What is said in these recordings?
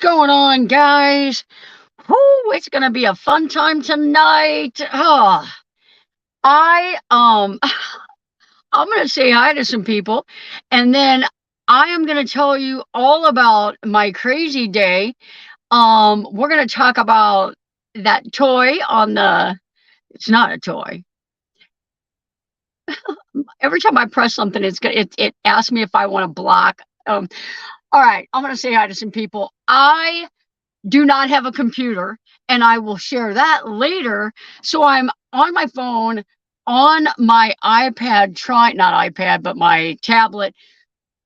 going on, guys? Whoo, it's gonna be a fun time tonight. Oh, I I'm gonna say hi to some people, and then I am gonna tell you all about my crazy day. We're gonna talk about that toy on the. It's not a toy. Every time I press something, it asks me if I want to block. All right, I'm gonna say hi to some people. I do not have a computer, and I will share that later. So I'm on my phone, on my iPad, not iPad, but my tablet.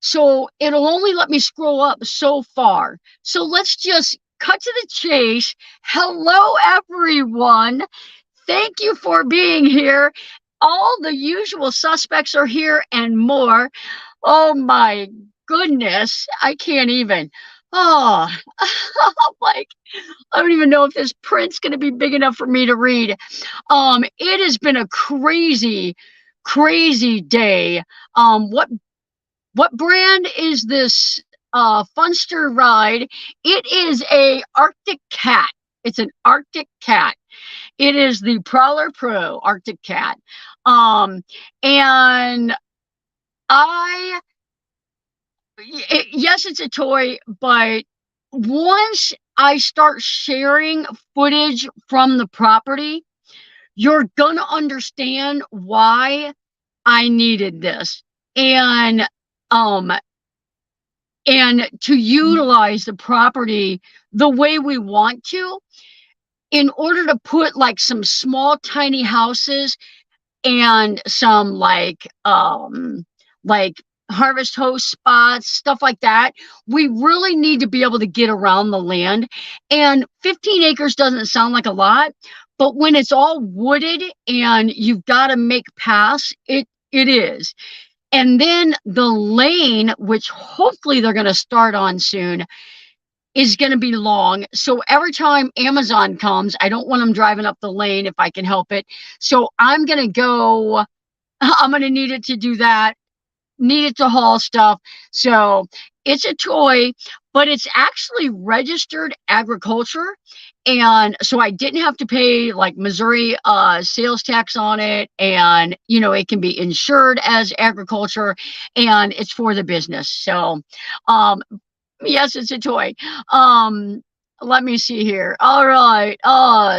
So it'll only let me scroll up so far. So let's just cut to the chase. Hello, everyone. Thank you for being here. All the usual suspects are here and more. Oh my goodness. I can't even. Oh, like I don't even know if this print's going to be big enough for me to read. It has been a crazy, crazy day. What brand is this Funster ride? It is a Arctic Cat. It's an Arctic Cat. It is the Prowler Pro Arctic Cat. And I, yes, it's a toy, but once I start sharing footage from the property, you're gonna understand why I needed this. Um and to utilize the property the way we want to, in order to put like some small tiny houses and some like harvest host spots, stuff like that. We really need to be able to get around the land. And 15 acres doesn't sound like a lot, but when it's all wooded and you've got to make paths, it is. And then the lane, which hopefully they're going to start on soon, is going to be long. So every time Amazon comes, I don't want them driving up the lane if I can help it. So I'm going to need it to do that, need it to haul stuff. So it's a toy, but it's actually registered agriculture. And so I didn't have to pay like Missouri sales tax on it. And, it can be insured as agriculture, and it's for the business. So, yes, it's a toy. Let me see here. All right.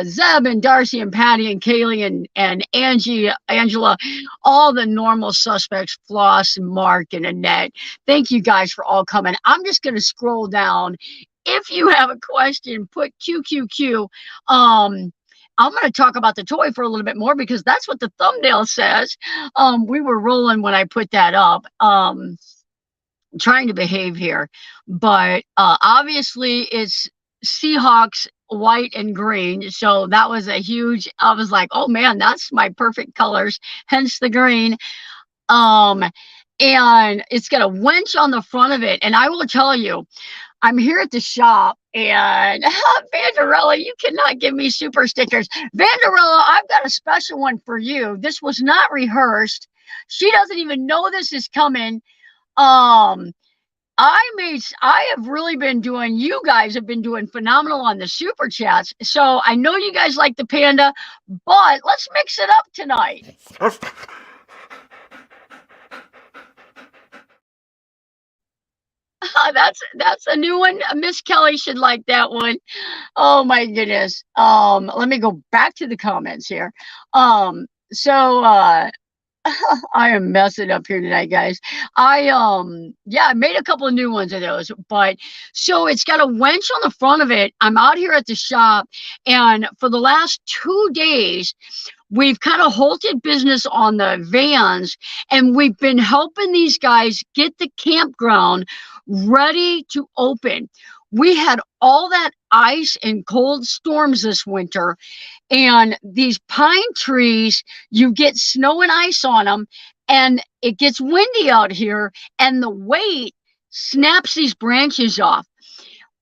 Zeb and Darcy and Patty and Kaylee and Angela, all the normal suspects, Floss and Mark and Annette. Thank you guys for all coming. I'm just going to scroll down. If you have a question, put QQQ. I'm going to talk about the toy for a little bit more because that's what the thumbnail says. We were rolling when I put that up. Trying to behave here, but obviously it's Seahawks white and green, so that was a huge. I was like, oh man, that's my perfect colors, hence the green. And it's got a winch on the front of it, and I will tell you, I'm here at the shop, and Vanderella, you cannot give me super stickers. Vanderella, I've got a special one for you. This was not rehearsed. She doesn't even know this is coming. I have really been doing, you guys have been doing phenomenal on the super chats. So I know you guys like the panda, but let's mix it up tonight. That's a new one. Miss Kelly should like that one. Oh my goodness. Let me go back to the comments here. I am messing up here tonight, guys. I made a couple of new ones of those, but so it's got a winch on the front of it. I'm out here at the shop, and for the last 2 days, we've kind of halted business on the vans, and we've been helping these guys get the campground ready to open. We had all that ice and cold storms this winter, and these pine trees, you get snow and ice on them, and it gets windy out here, and the weight snaps these branches off.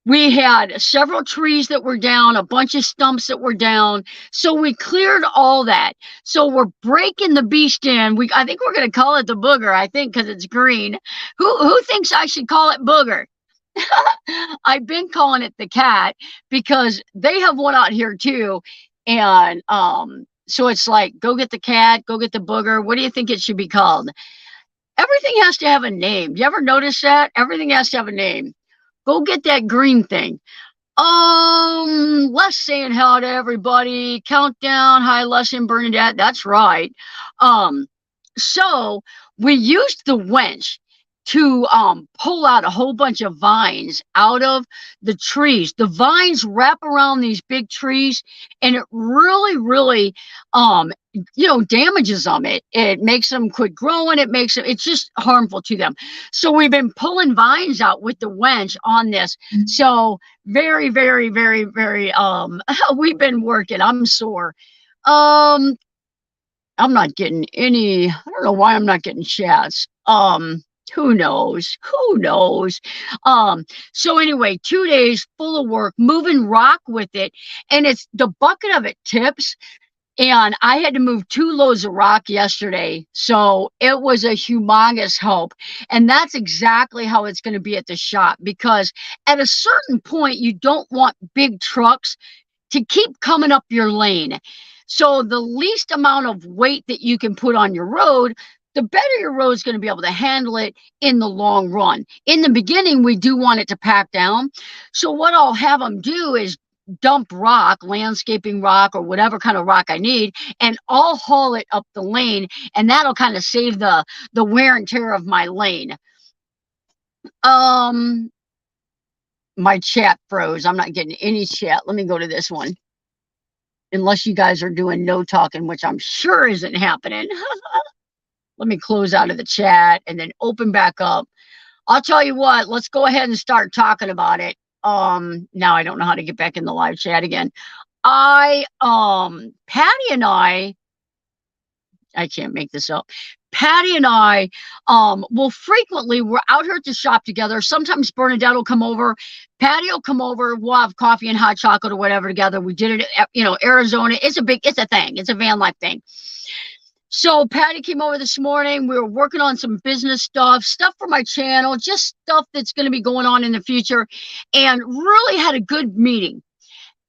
We had several trees that were down, a bunch of stumps that were down. So we cleared all that. So we're breaking the beast in. I think we're going to call it the booger, I think, because it's green. Who thinks I should call it booger? I've been calling it the cat because they have one out here too. And so it's like, go get the cat, go get the booger. What do you think it should be called? Everything has to have a name. You ever notice that? Everything has to have a name. Go get that green thing. Les saying hello to everybody. Countdown. Hi, Les and Bernadette. That's right. So we used the winch to pull out a whole bunch of vines out of the trees. The vines wrap around these big trees, and it really, really, damages them. It makes them quit growing. It's just harmful to them. So we've been pulling vines out with the winch on this. So very, very, very, very, we've been working. I'm sore. I'm not getting any, I don't know why I'm not getting chats. Who knows? Who knows? So anyway, 2 days full of work, moving rock with it, and it's the bucket of it tips. And I had to move 2 loads of rock yesterday. So it was a humongous help. And that's exactly how it's going to be at the shop, because at a certain point, you don't want big trucks to keep coming up your lane. So the least amount of weight that you can put on your road, the better your road is going to be able to handle it in the long run. In the beginning, we do want it to pack down. So what I'll have them do is dump rock, landscaping rock, or whatever kind of rock I need, and I'll haul it up the lane, and that'll kind of save the wear and tear of my lane. My chat froze. I'm not getting any chat. Let me go to this one. Unless you guys are doing no talking, which I'm sure isn't happening. Let me close out of the chat and then open back up. I'll tell you what, let's go ahead and start talking about it. Now I don't know how to get back in the live chat again. Patty and I can't make this up. Patty and I will frequently, we're out here at the shop together. Sometimes Bernadette will come over. Patty will come over. We'll have coffee and hot chocolate or whatever together. We did it at, Arizona. It's a thing. It's a van life thing. So Patty came over this morning. We were working on some business stuff for my channel, just stuff that's going to be going on in the future, and really had a good meeting.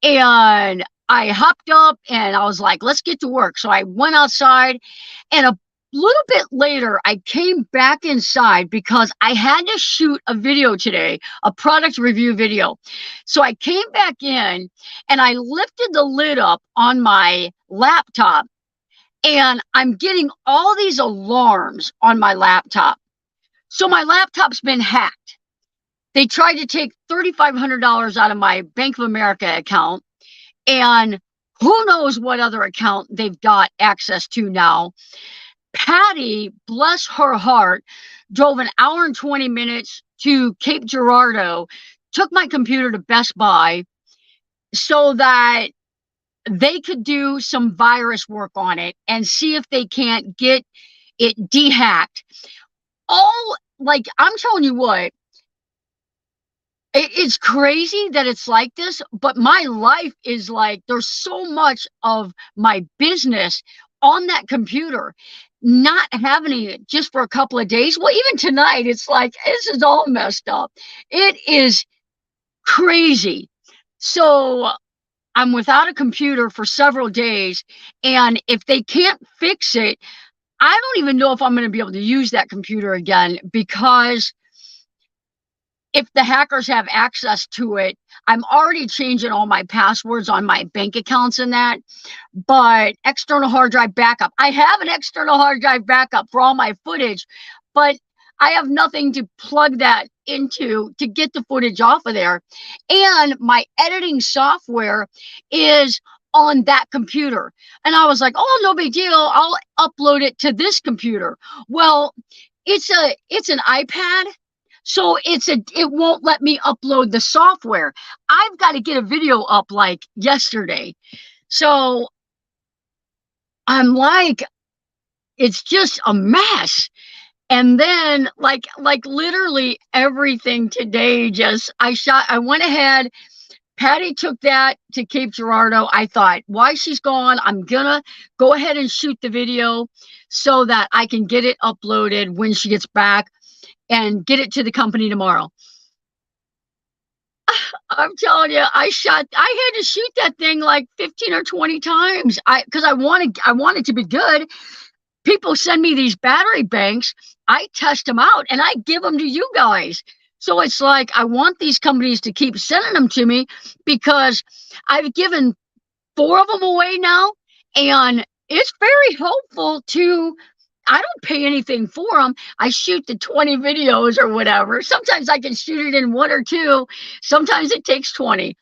And I hopped up and I was like, let's get to work. So I went outside, and a little bit later, I came back inside because I had to shoot a video today, a product review video. So I came back in and I lifted the lid up on my laptop, and I'm getting all these alarms on my laptop. So my laptop's been hacked. They tried to take $3,500 out of my Bank of America account, and who knows what other account they've got access to now. Patty, bless her heart, drove an hour and 20 minutes to Cape Girardeau, took my computer to Best Buy so that they could do some virus work on it and see if they can't get it de-hacked. I'm telling you what, it's crazy that it's like this, but my life is like, there's so much of my business on that computer. Not having it just for a couple of days. Well, even tonight, it's like, this is all messed up. It is crazy. So I'm without a computer for several days, and if they can't fix it, I don't even know if I'm going to be able to use that computer again, because if the hackers have access to it, I'm already changing all my passwords on my bank accounts and that. But external hard drive backup, I have an external hard drive backup for all my footage, but I have nothing to plug that into to get the footage off of there. And my editing software is on that computer. And I was like, oh, no big deal. I'll upload it to this computer. Well, it's an iPad. So it won't let me upload the software. I've got to get a video up like yesterday. So I'm like, it's just a mess. And then like literally everything today, I went ahead. Patty took that to Cape Girardeau. I thought, while she's gone, I'm gonna go ahead and shoot the video so that I can get it uploaded when she gets back and get it to the company tomorrow. I'm telling you, I had to shoot that thing like 15 or 20 times. Because I want it to be good. People send me these battery banks. I test them out and I give them to you guys. So it's like, I want these companies to keep sending them to me because I've given 4 of them away now. And it's very helpful to, I don't pay anything for them. I shoot the 20 videos or whatever. Sometimes I can shoot it in 1 or 2. Sometimes it takes 20.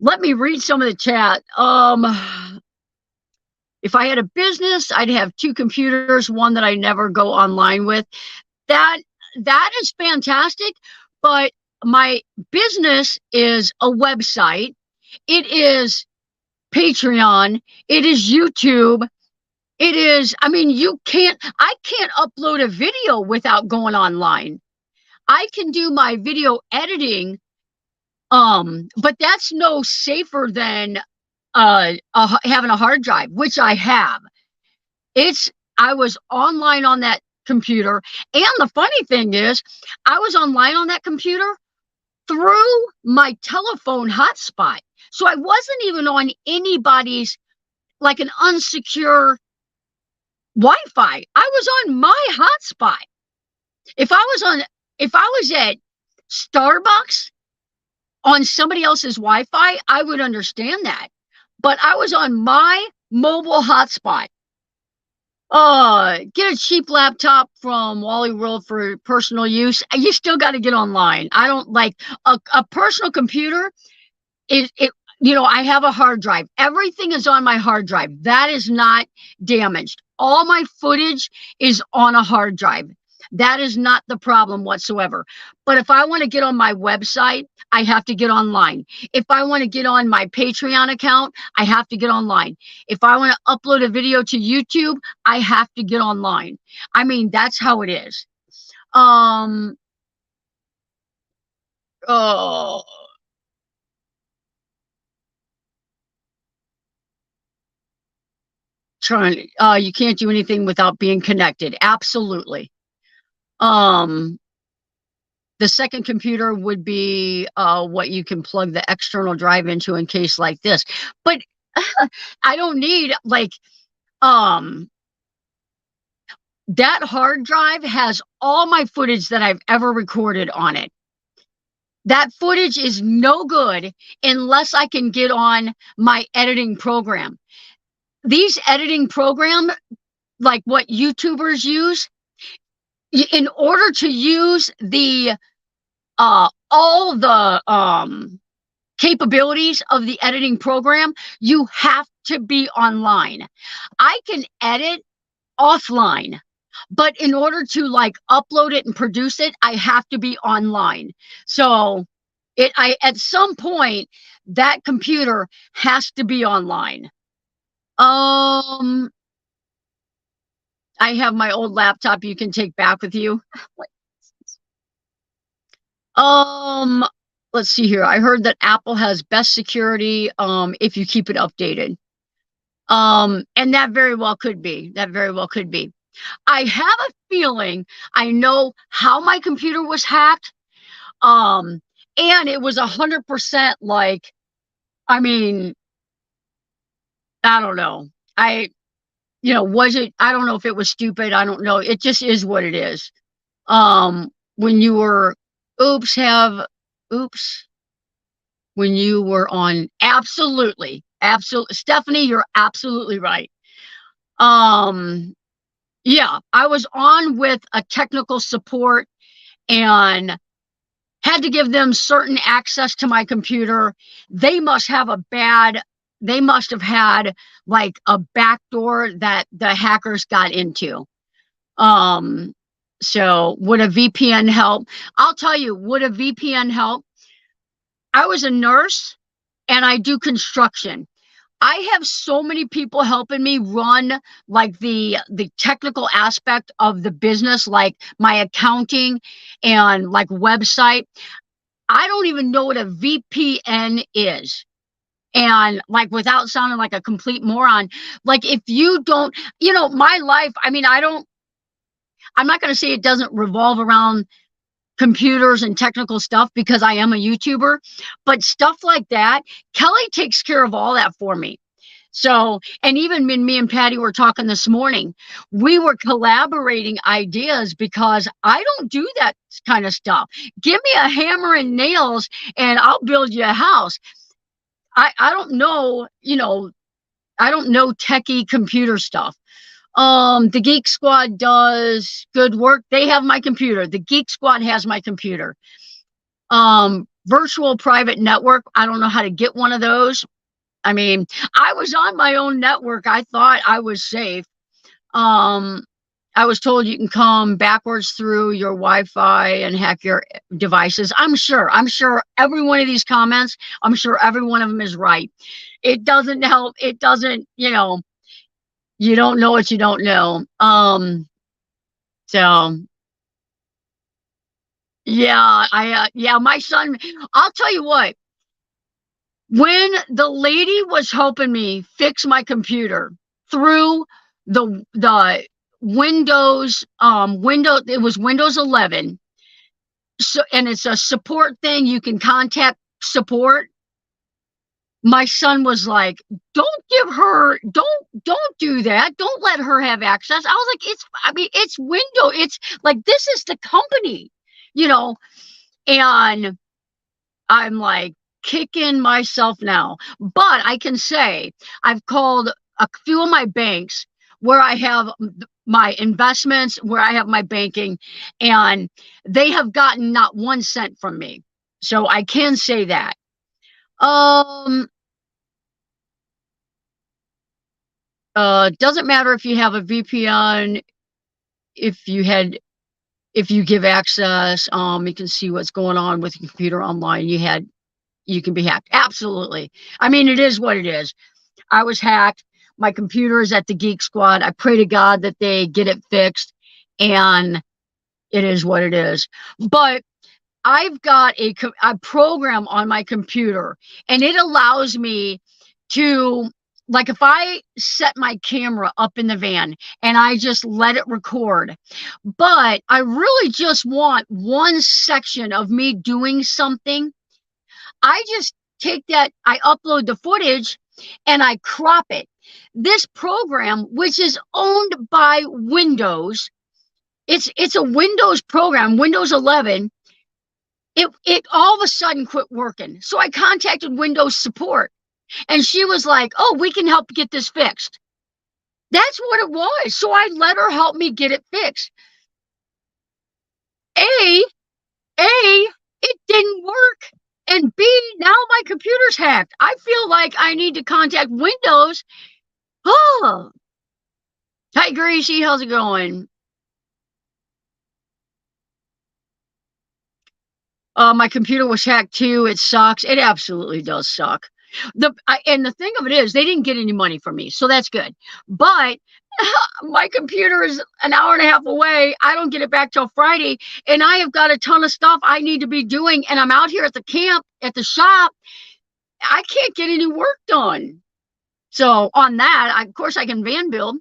Let me read some of the chat. If I had a business, I'd have 2 computers, one that I never go online with. That is fantastic, but my business is a website. It is Patreon. It is YouTube. It is, I mean, I can't upload a video without going online. I can do my video editing, but that's no safer than having a hard drive, which I have. I was online on that computer. And the funny thing is, I was online on that computer through my telephone hotspot. So I wasn't even on anybody's, like, an unsecure Wi-Fi. I was on my hotspot. If I was at Starbucks on somebody else's Wi-Fi, I would understand that. But I was on my mobile hotspot. Get a cheap laptop from Wally World for personal use. You still got to get online. I don't like a personal computer. I have a hard drive. Everything is on my hard drive. That is not damaged. All my footage is on a hard drive. That is not the problem whatsoever. But if I want to get on my website, I have to get online. If I want to get on my Patreon account, I have to get online. If I want to upload a video to YouTube, I have to get online. I mean, that's how it is. Oh, you can't do anything without being connected. Absolutely. The second computer would be what you can plug the external drive into in case like this. But I don't need that hard drive has all my footage that I've ever recorded on it. That footage is no good unless I can get on my editing program. These editing programs, like what YouTubers use, in order to use the all the capabilities of the editing program, you have to be online. I can edit offline, but in order to upload it and produce it, I have to be online. So at some point that computer has to be online. I have my old laptop you can take back with you. Let's see here. I heard that Apple has best security if you keep it updated. And that very well could be. That very well could be. I have a feeling I know how my computer was hacked. And it was 100% I mean, I don't know. Was it? I don't know if it was stupid. I don't know. It just is what it is. When you were, when you were on, absolutely. Stephanie, you're absolutely right. Yeah, I was on with a technical support and had to give them certain access to my computer. They must have had a backdoor that the hackers got into. So would a VPN help? I'll tell you, would a VPN help? I was a nurse and I do construction. I have so many people helping me run the technical aspect of the business, like my accounting and website. I don't even know what a VPN is. And without sounding like a complete moron, if you don't, my life, I mean, I'm not going to say it doesn't revolve around computers and technical stuff because I am a YouTuber, but stuff like that, Kelly takes care of all that for me. So, and even when me and Patty were talking this morning, we were collaborating ideas because I don't do that kind of stuff. Give me a hammer and nails and I'll build you a house. I don't know, I don't know techie computer stuff. The Geek Squad does good work. They have my computer. The Geek Squad has my computer. Virtual private network. I don't know how to get one of those. I mean, I was on my own network. I thought I was safe. I was told you can come backwards through your Wi-Fi and hack your devices. I'm sure every one of these comments, I'm sure every one of them is right. It doesn't help. It doesn't, you don't know what you don't know. So yeah, yeah, my son, I'll tell you what, when the lady was helping me fix my computer through the Windows, it was Windows 11. So, and it's a support thing. You can contact support. My son was like, don't do that. Don't let her have access. I was like, it's Windows. It's like, this is the company, and I'm like kicking myself now. But I can say I've called a few of my banks where I have my investments, where I have my banking, and they have gotten not 1 cent from me. So I can say that. Doesn't matter if you have a VPN, if you give access, you can see what's going on with your computer online. You can be hacked. Absolutely. I mean, it is what it is. I was hacked. My computer is at the Geek Squad. I pray to God that they get it fixed, and it is what it is. But I've got a program on my computer, and it allows me to, like, if I set my camera up in the van and I just let it record, but I really just want one section of me doing something, I just take that, I upload the footage and I crop it. This program, which is owned by Windows, it's a Windows program, Windows 11, it all of a sudden quit working. So I contacted Windows support, and she was like, oh, we can help get this fixed. That's what it was. So I let her help me get it fixed. A, it didn't work. And B, now my computer's hacked. I feel like I need to contact Windows. Oh, hi, Gracie. How's it going? My computer was hacked too. It sucks. It absolutely does suck. And the thing of it is, they didn't get any money from me, so that's good. But my computer is an hour and a half away. I don't get it back till Friday, and I have got a ton of stuff I need to be doing. And I'm out here at the camp, at the shop. I can't get any work done. So on that, of course, I can van build.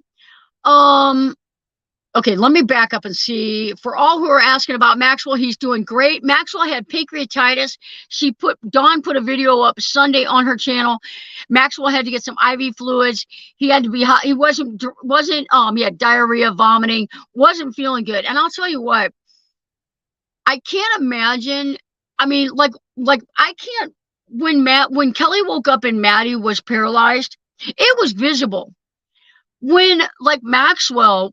Okay, let me back up and see. For all who are asking about Maxwell, he's doing great. Maxwell had pancreatitis. Dawn put a video up Sunday on her channel. Maxwell had to get some IV fluids. He had to be hot. He he had diarrhea, vomiting, wasn't feeling good. And I'll tell you what, I can't imagine. I mean, like I can't, when Kelly woke up and Maddie was paralyzed, it was visible. When like Maxwell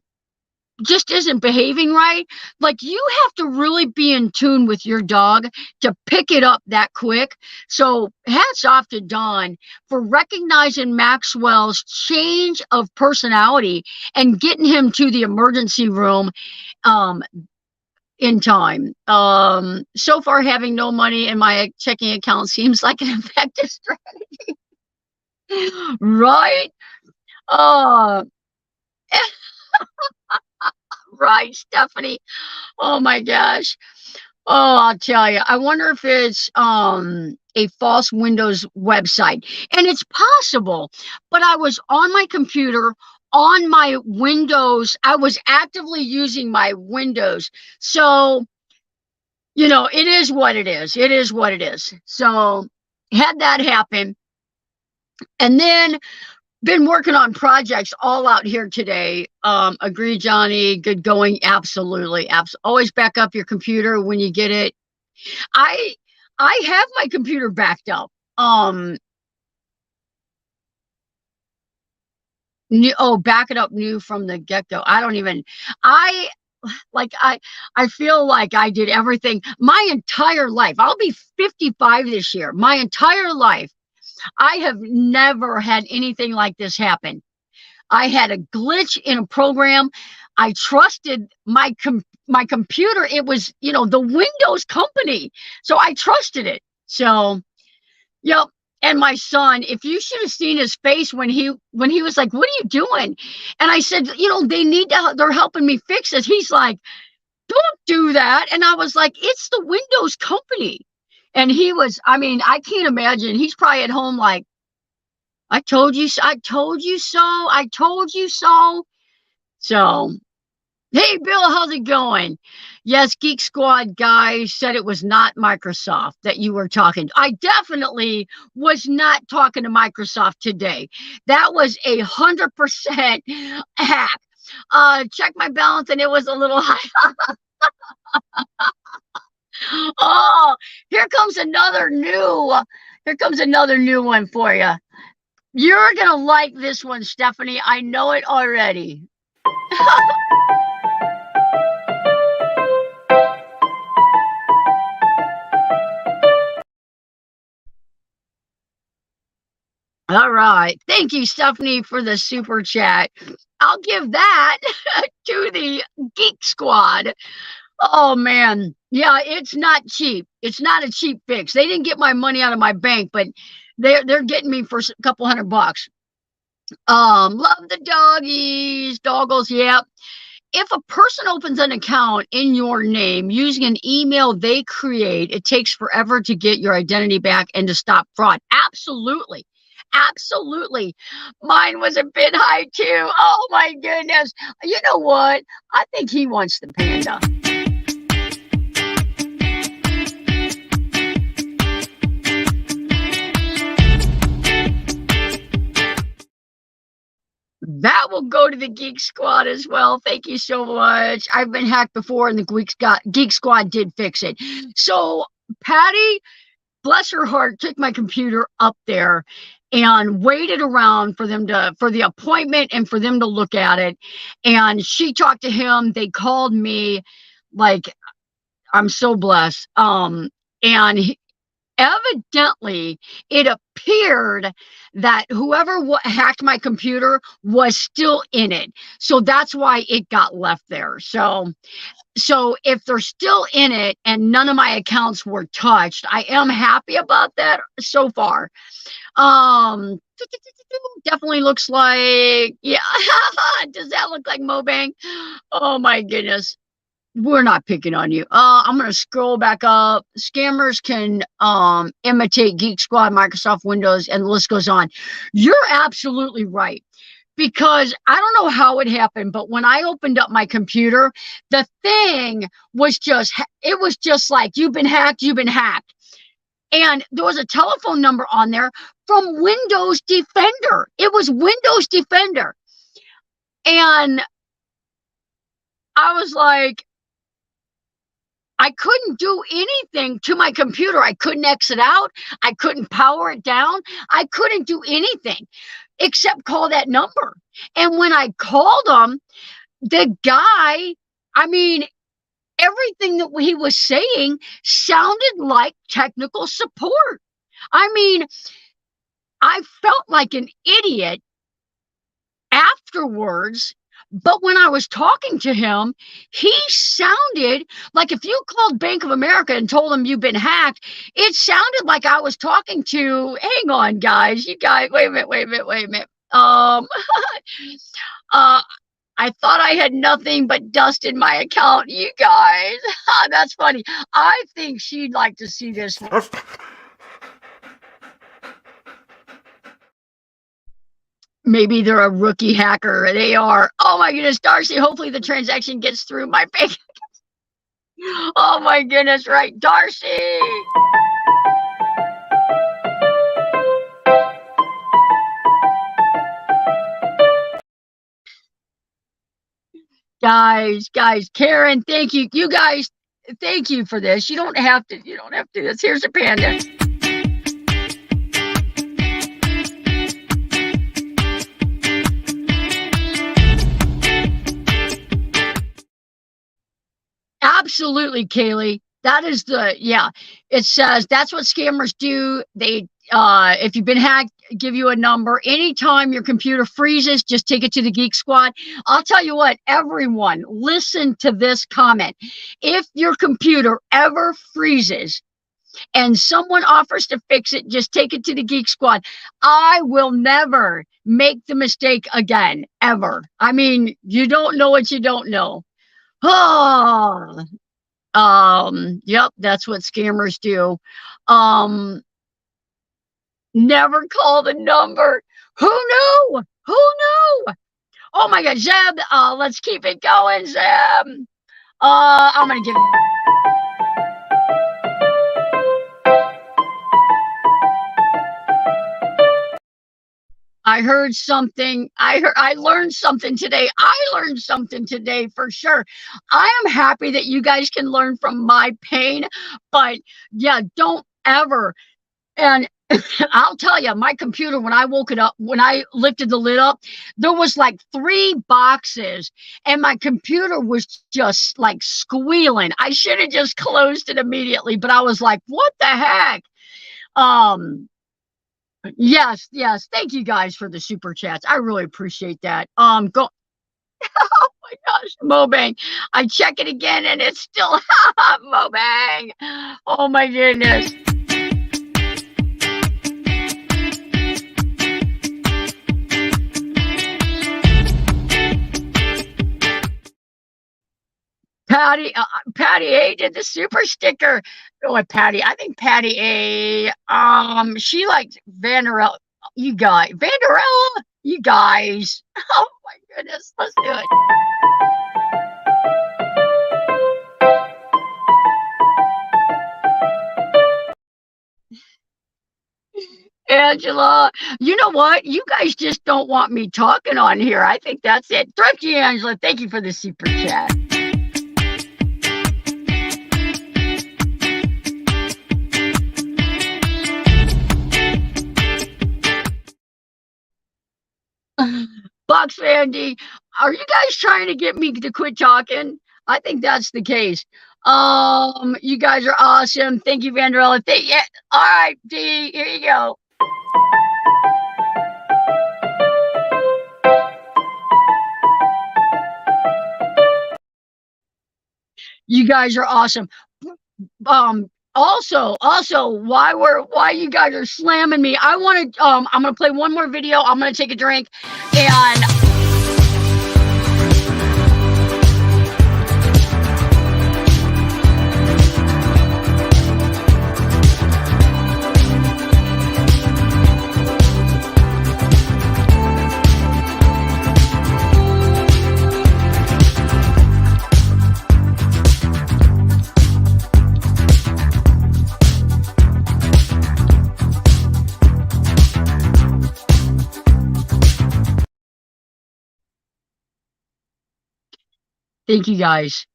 just isn't behaving right, like, you have to really be in tune with your dog to pick it up that quick. So hats off to Dawn for recognizing Maxwell's change of personality and getting him to the emergency room in time. So far, having no money in my checking account seems like an effective strategy. Right? uh right, Stephanie. Oh my gosh. Oh, I'll tell you. I wonder if it's a false Windows website. And it's possible, but I was on my computer on my Windows. I was actively using my Windows. So it is what it is. It is what it is. So had that happen. And then been working on projects all out here today. Agree, Johnny. Good going. Absolutely. Always back up your computer when you get it. I I have my computer backed up. Back it up new from the get-go. I don't even I like I feel like I did everything my entire life. I'll be 55 this year. My entire life, I have never had anything like this happen. I had a glitch in a program. I trusted my computer. It was, the Windows company. So I trusted it. So, yep. And my son, if you should have seen his face when he was like, "What are you doing?" And I said, they're helping me fix this. He's like, "Don't do that." And I was like, "It's the Windows company." And he was, I mean, I can't imagine. He's probably at home like, "I told you so. I told you so. I told you so." So, hey, Bill, how's it going? Yes, Geek Squad guy said it was not Microsoft that you were talking. I definitely was not talking to Microsoft today. That was 100% hack. Check my balance and it was a little high. Oh, here comes another new one for you. You're going to like this one, Stephanie. I know it already. All right. Thank you, Stephanie, for the super chat. I'll give that to the Geek Squad. Oh, man. Yeah, it's not cheap. It's not a cheap fix. They didn't get my money out of my bank, but they're getting me for a couple $100. Love the doggies, doggles. Yep. If a person opens an account in your name using an email they create, it takes forever to get your identity back and to stop fraud. Absolutely. Absolutely. Mine was a bit high too. Oh my goodness. You know what? I think he wants the panda. That will go to the Geek Squad as well. Thank you so much. I've been hacked before, and the Geek Squad did fix it. So, Patty, bless her heart, took my computer up there and waited around for the appointment and for them to look at it. And she talked to him. They called me. Like, I'm so blessed. And evidently it appeared that whoever hacked my computer was still in it, so that's why it got left there. So if they're still in it and none of my accounts were touched, I am happy about that so far. Definitely looks like, yeah. Does that look like Mobang? Oh my goodness. We're not picking on you. I'm going to scroll back up. Scammers can imitate Geek Squad, Microsoft Windows, and the list goes on. You're absolutely right. Because I don't know how it happened, but when I opened up my computer, the thing was just like, "You've been hacked, you've been hacked." And there was a telephone number on there from Windows Defender. It was Windows Defender. And I was like, I couldn't do anything to my computer. I couldn't exit out. I couldn't power it down. I couldn't do anything except call that number. And when I called him, the guy, I mean, everything that he was saying sounded like technical support. I mean, I felt like an idiot afterwards. But when I was talking to him, he sounded like, if you called Bank of America and told them you've been hacked, it sounded like I was talking to, hang on, guys, you guys, wait a minute. I thought I had nothing but dust in my account, you guys. That's funny. I think she'd like to see this one. Maybe they're a rookie hacker. They are. Oh my goodness, Darcy, hopefully the transaction gets through my bank. Oh my goodness, right. Darcy. Guys, Karen, thank you. You guys, thank you for this. You don't have to do this. Here's a panda. Absolutely, Kaylee. That is yeah. It says that's what scammers do. They, if you've been hacked, give you a number. Anytime your computer freezes, just take it to the Geek Squad. I'll tell you what, everyone, listen to this comment. If your computer ever freezes and someone offers to fix it, just take it to the Geek Squad. I will never make the mistake again, ever. I mean, you don't know what you don't know. Oh, yep, that's what scammers do. Never call the number. Who knew? Who knew? Oh my God, Zeb, let's keep it going, Zeb. I'm gonna give I heard something. I learned something today. I learned something today for sure. I am happy that you guys can learn from my pain, but yeah, don't ever. And I'll tell you, my computer, when I woke it up, when I lifted the lid up, there was like 3 boxes, and my computer was just like squealing. I should have just closed it immediately, but I was like, what the heck? Um, yes, yes. Thank you guys for the super chats. I really appreciate that. Go. Oh my gosh, Mobang. I check it again and it's still Mobang. Oh my goodness. Patty A did the super sticker. Oh, Patty. I think Patty A. She likes Vanderella. Vanderella. You guys. Oh my goodness. Let's do it. Angela, you know what? You guys just don't want me talking on here. I think that's it. Thrifty Angela, thank you for the super chat. Box Andy, are you guys trying to get me to quit talking? I think that's the case. You guys are awesome. Thank you, Vanderella. Yeah. All right, D, here you go. You guys are awesome. Also, why you guys are slamming me, I'm gonna play one more video. I'm gonna take a drink and thank you guys.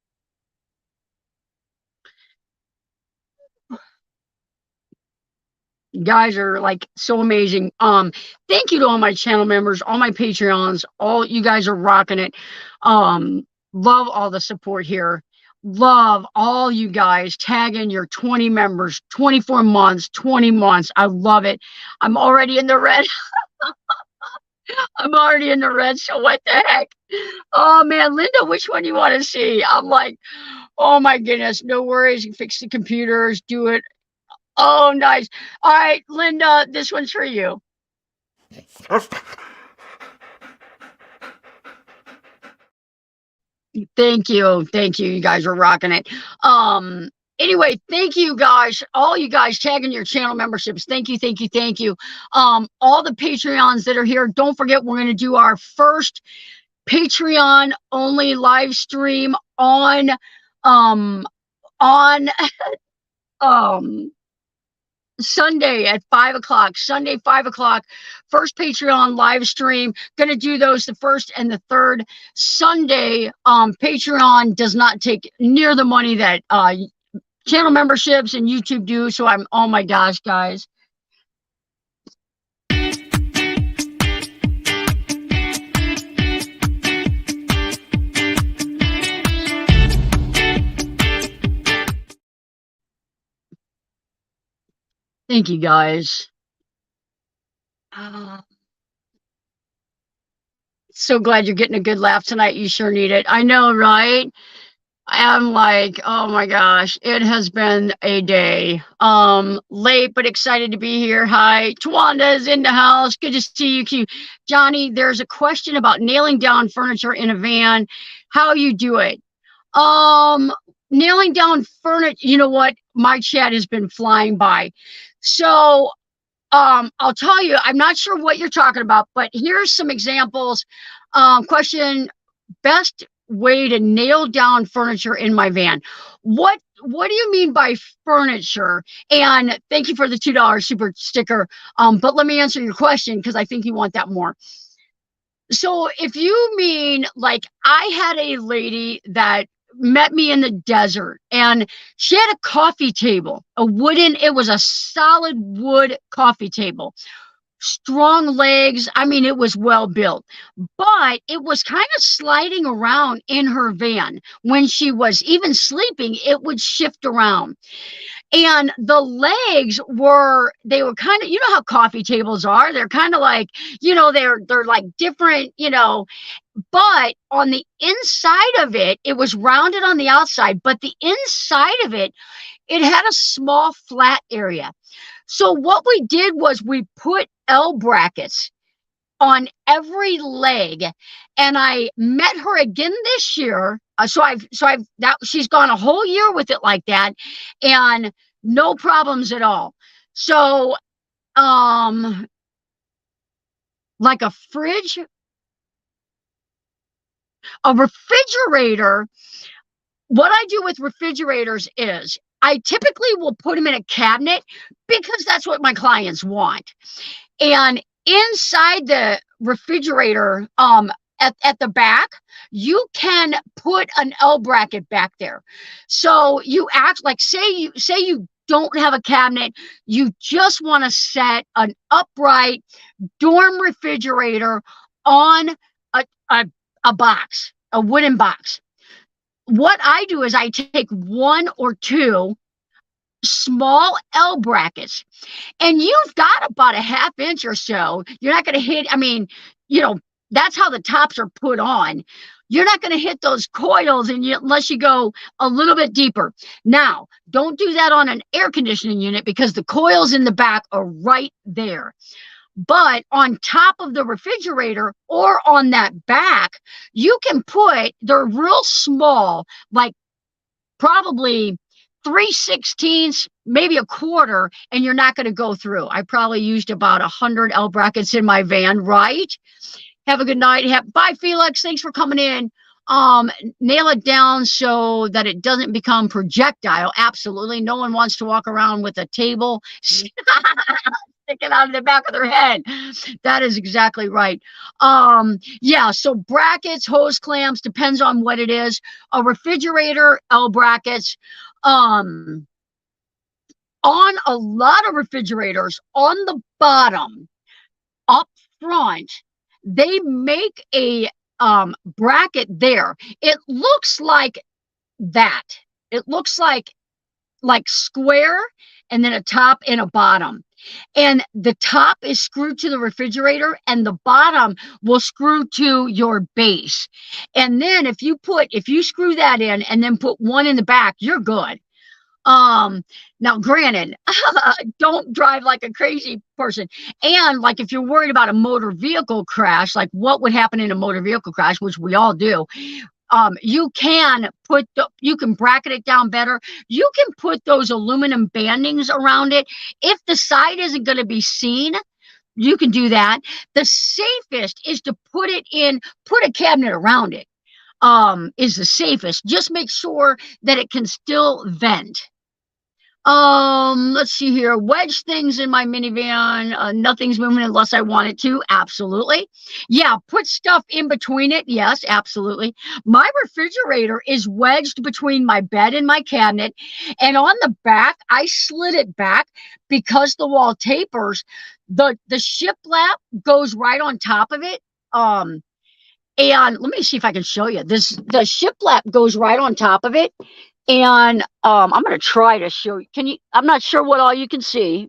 You guys are like so amazing. Thank you to all my channel members, all my Patreons, all you guys are rocking it. Love all the support here. Love all you guys tagging your 20 members, 24 months, 20 months. I love it. I'm already in the red. I'm already in the red, so what the heck? Oh man, Linda, which one do you want to see? I'm like, oh my goodness, no worries. You fix the computers, do it. Oh, nice. All right, Linda, this one's for you. Thank you. Thank you. You guys are rocking it. Anyway, thank you guys, all you guys tagging your channel memberships. Thank you, thank you, thank you. All the Patreons that are here, don't forget we're going to do our first Patreon only live stream on on um Sunday at 5 o'clock, Sunday 5 o'clock, first Patreon live stream. Gonna do those the first and the third Sunday. Patreon does not take near the money that channel memberships and YouTube do. So I'm, oh my gosh, guys. Thank you, guys. So glad you're getting a good laugh tonight. You sure need it. I know, right? I'm like, oh my gosh, it has been a day. Late but excited to be here. Hi, Twanda is in the house. Good to see you, Q. Johnny, there's a question about nailing down furniture in a van. How you do it? Nailing down furniture. You know what? My chat has been flying by. So I'll tell you, I'm not sure what you're talking about, but here's some examples. Question: best way to nail down furniture in my van. What do you mean by furniture? And thank you for the $2 super sticker. But let me answer your question because I think you want that more. So if you mean, like, I had a lady that met me in the desert and she had a coffee table, it was a solid wood coffee table, strong legs. I mean, it was well built, but it was kind of sliding around in her van. When she was even sleeping, it would shift around. And the legs they were kind of, you know how coffee tables are. They're kind of like, they're like different, but on the inside of it, it was rounded on the outside, but the inside of it, it had a small flat area. So what we did was we put L brackets on every leg, and I met her again this year. She's gone a whole year with it like that, and no problems at all. So, like a refrigerator, what I do with refrigerators is I typically will put them in a cabinet because that's what my clients want. And inside the refrigerator, at the back, you can put an L bracket back there. So you act like, say you don't have a cabinet, you just want to set an upright dorm refrigerator on a box, a wooden box. What I do is I take one or two small L brackets, and you've got about a ½ inch or so. You're not going to hit, I mean, that's how the tops are put on. You're not going to hit those coils unless you go a little bit deeper. Now, don't do that on an air conditioning unit because the coils in the back are right there. But on top of the refrigerator or on that back, you can they're real small, like probably 3/16, maybe a quarter, and you're not going to go through. I probably used about 100 L brackets in my van, right? Have a good night. Bye, Felix. Thanks for coming in. Nail it down so that it doesn't become projectile. Absolutely. No one wants to walk around with a table sticking out of the back of their head. That is exactly right. Yeah, so brackets, hose clamps, depends on what it is. A refrigerator, L brackets. On a lot of refrigerators, on the bottom, up front, they make a bracket there. It looks like that. It looks like square, and then a top and a bottom. And the top is screwed to the refrigerator, and the bottom will screw to your base. And then if you screw that in and then put one in the back, you're good. Now granted, don't drive like a crazy person. And like, if you're worried about a motor vehicle crash, like what would happen in a motor vehicle crash, which we all do, you can bracket it down better. You can put those aluminum bandings around it. If the side isn't going to be seen, you can do that. The safest is to put a cabinet around it. is the safest. Just make sure that it can still vent. Let's see here. Wedge things in my minivan. Nothing's moving unless I want it to. Absolutely. Yeah, put stuff in between it. Yes, absolutely. My refrigerator is wedged between my bed and my cabinet. And on the back, I slid it back because the wall tapers. The shiplap goes right on top of it. And let me see if I can show you this. The shiplap goes right on top of it. And I'm going to try to show you. Can you? I'm not sure what all you can see,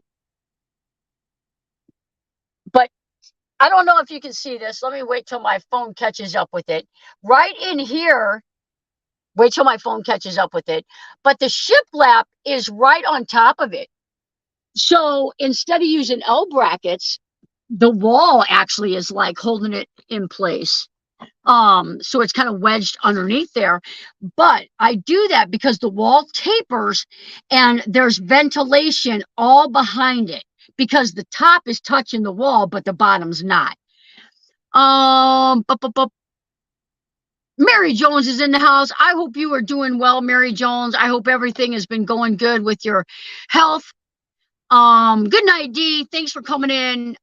but I don't know if you can see this. Let me wait till my phone catches up with it. Right in here, wait till my phone catches up with it. But the shiplap is right on top of it. So instead of using L brackets, the wall actually is like holding it in place. So it's kind of wedged underneath there. But I do that because the wall tapers and there's ventilation all behind it because the top is touching the wall, but the bottom's not. Mary Jones is in the house. I hope you are doing well, Mary Jones. I hope everything has been going good with your health. Good night, Dee. Thanks for coming in.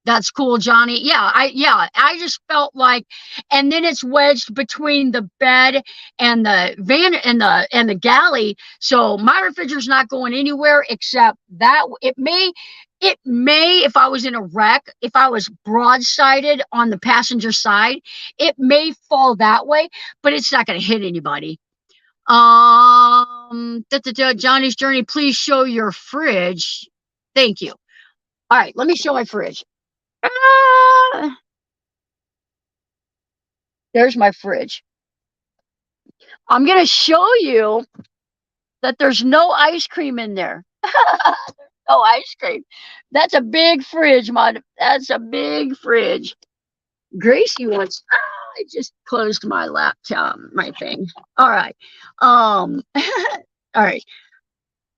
That's cool, Johnny. Yeah, I just felt like, and then it's wedged between the bed and the van and the galley. So my refrigerator's not going anywhere except that it may, if I was in a wreck, if I was broadsided on the passenger side, it may fall that way, but it's not going to hit anybody. Johnny's Journey, please show your fridge. Thank you. All right, let me show my fridge. There's my fridge. I'm going to show you that there's no ice cream in there. No ice cream. That's a big fridge, Mod. That's a big fridge. Gracie wants, I just closed my laptop, my thing. All right. All right.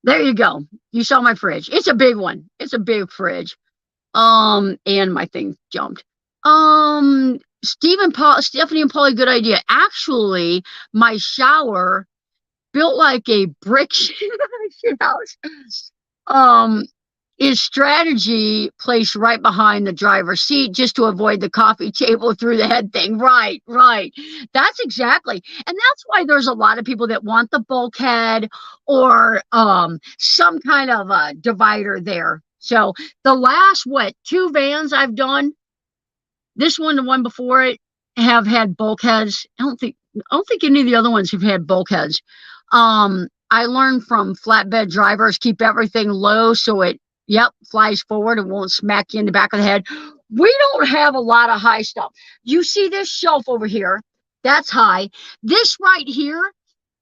There you go. You saw my fridge. It's a big one. It's a big fridge. And my thing jumped. Stephanie and Polly, good idea. Actually, my shower built like a brick house. Is strategy placed right behind the driver's seat just to avoid the coffee table through the head thing. Right. That's exactly. And that's why there's a lot of people that want the bulkhead or some kind of a divider there. So the last, 2 vans I've done, this one, the one before it, have had bulkheads. I don't think any of the other ones have had bulkheads. I learned from flatbed drivers, keep everything low so it flies forward and won't smack you in the back of the head. We don't have a lot of high stuff. You see this shelf over here? That's high. This right here,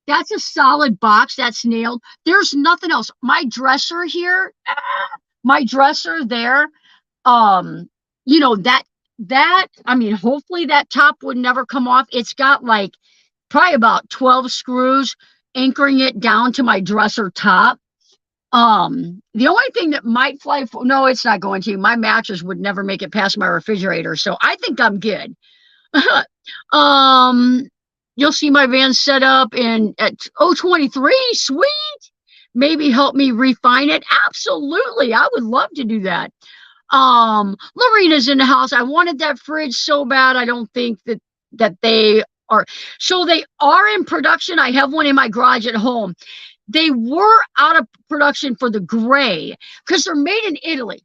that's a solid box that's nailed. There's nothing else. My dresser here, my dresser there, hopefully that top would never come off. It's got like probably about 12 screws anchoring it down to my dresser top. The only thing that might fly, no, it's not going to. My mattress would never make it past my refrigerator, so I think I'm good. You'll see my van set up at 023. Sweet. Maybe help me refine it. Absolutely, I would love to do that. Lorena's in the house. I wanted that fridge so bad. I don't think that they are. So they are in production. I have one in my garage at home. They were out of production for the gray because they're made in Italy.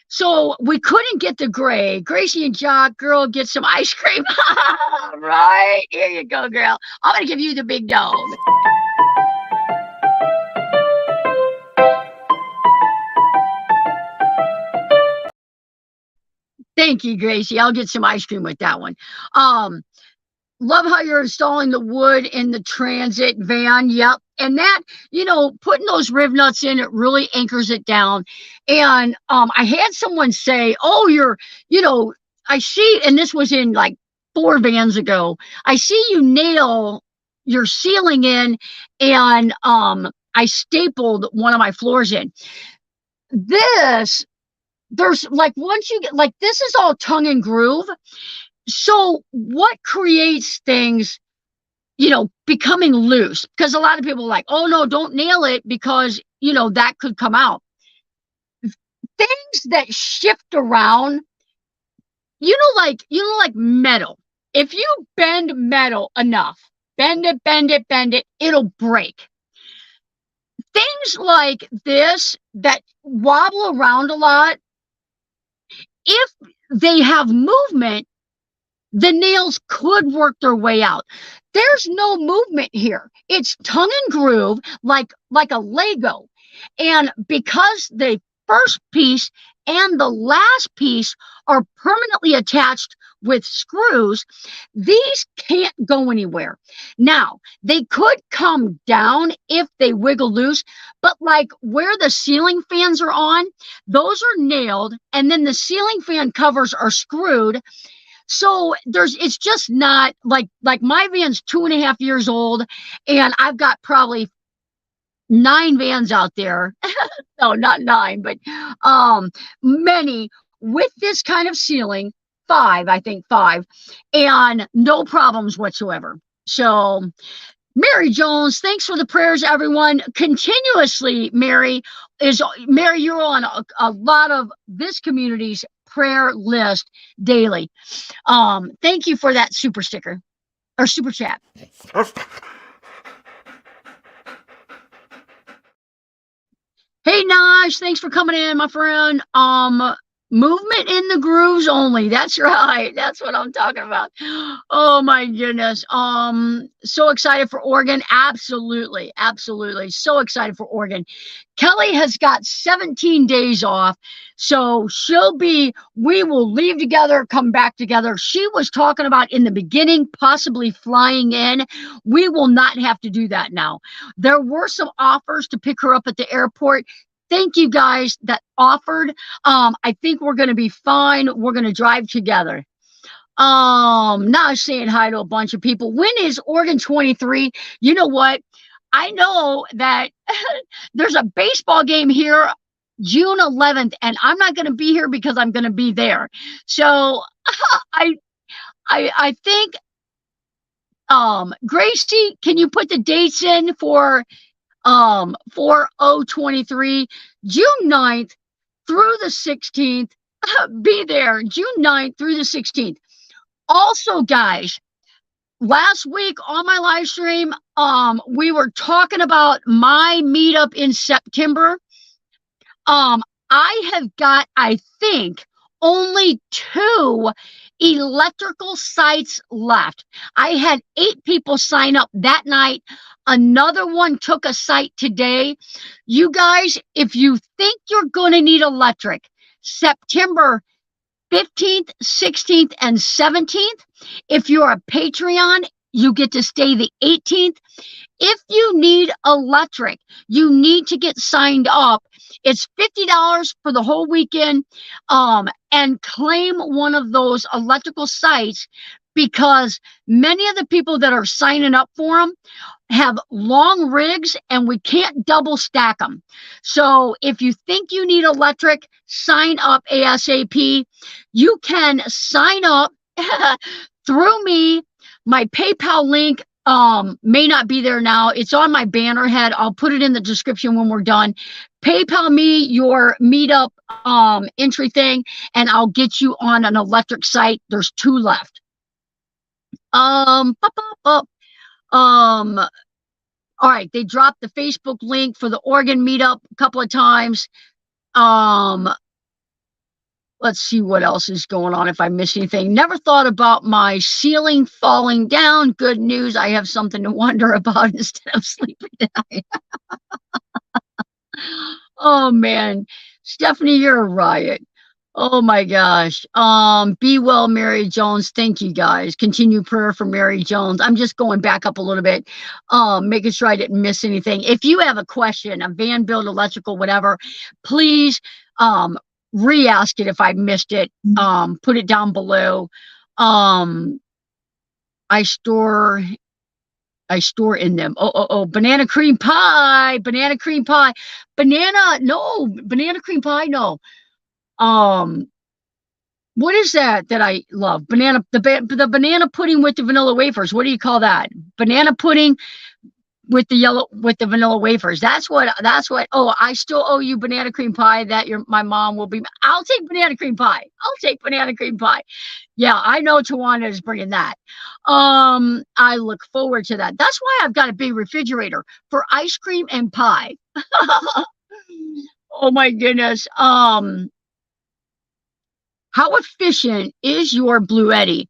So we couldn't get the gray. Gracie and Jock, girl, get some ice cream. Right. Here you go, girl. I'm going to give you the big dog. Thank you, Gracie. I'll get some ice cream with that one. Love how you're installing the wood in the transit van. Yep. And that, putting those riv nuts in, it really anchors it down. And I had someone say, I see, and this was in like 4 vans ago, I see you nail your ceiling in, and I stapled one of my floors in. There's like, once you get, like, this is all tongue and groove. So what creates things becoming loose, because a lot of people are like, oh no, don't nail it because, that could come out. Things that shift around, like metal. If you bend metal enough, bend it, it'll break. Things like this that wobble around a lot, if they have movement, the nails could work their way out. There's no movement here. It's tongue and groove, like a Lego. And because the first piece and the last piece are permanently attached with screws, these can't go anywhere. Now, they could come down if they wiggle loose, but like where the ceiling fans are on, those are nailed, and then the ceiling fan covers are screwed. So it's just not like my van's 2.5 years old, and I've got probably 9 vans out there. No, not 9, but many with this kind of ceiling. 5, I think 5, and no problems whatsoever. So Mary Jones, thanks for the prayers, everyone. Continuously, Mary, you're on a lot of this community's prayer list daily. Thank you for that super sticker or super chat. Hey Naj, thanks for coming in, my friend. Movement in the grooves only. That's right. That's what I'm talking about. Oh my goodness. So excited for Oregon. Absolutely. Absolutely. So excited for Oregon. Kelly has got 17 days off. So we will leave together, come back together. She was talking about in the beginning, possibly flying in. We will not have to do that now. There were some offers to pick her up at the airport. Thank you guys that offered. I think we're going to be fine. We're going to drive together. Now saying hi to a bunch of people. When is Oregon 23? You know what? I know that there's a baseball game here June 11th, and I'm not going to be here because I'm going to be there. So I think, Gracie, can you put the dates in for 4023, June 9th through the 16th? Be there June 9th through the 16th. Also, guys, last week on my live stream, we were talking about my meetup in September. I have got, I think, only 2 electrical sites left. I had 8 people sign up that night. Another one took a site today. You guys, if you think you're going to need electric, September 15th, 16th, and 17th. If you're a Patreon, you get to stay the 18th. If you need electric, you need to get signed up. It's $50 for the whole weekend, and claim one of those electrical sites, because many of the people that are signing up for them have long rigs and we can't double stack them. So if you think you need electric, sign up ASAP. You can sign up through me. My PayPal link may not be there now. It's on my banner head. I'll put it in the description when we're done. PayPal me your meetup entry thing, and I'll get you on an electric site. There's 2 left. All right, they dropped the Facebook link for the Oregon meetup a couple of times. Let's see what else is going on if I miss anything. Never thought about my ceiling falling down. Good news, I have something to wonder about instead of sleeping tonight. Oh man, Stephanie, you're a riot. Oh my gosh. Be well, Mary Jones. Thank you guys. Continue prayer for Mary Jones. I'm just going back up a little bit, making sure I didn't miss anything. If you have a question, a van build, electrical, whatever, please re-ask it if I missed it. Put it down below. I store in them. Banana cream pie. Banana cream pie. Banana cream pie, no. What is that I love? The banana pudding with the vanilla wafers. What do you call that? Banana pudding with the vanilla wafers. That's what. Oh, I still owe you banana cream pie that my mom will be. I'll take banana cream pie. I'll take banana cream pie. Yeah, I know Tawana is bringing that. I look forward to that. That's why I've got a big refrigerator for ice cream and pie. Oh my goodness. How efficient is your Bluetti?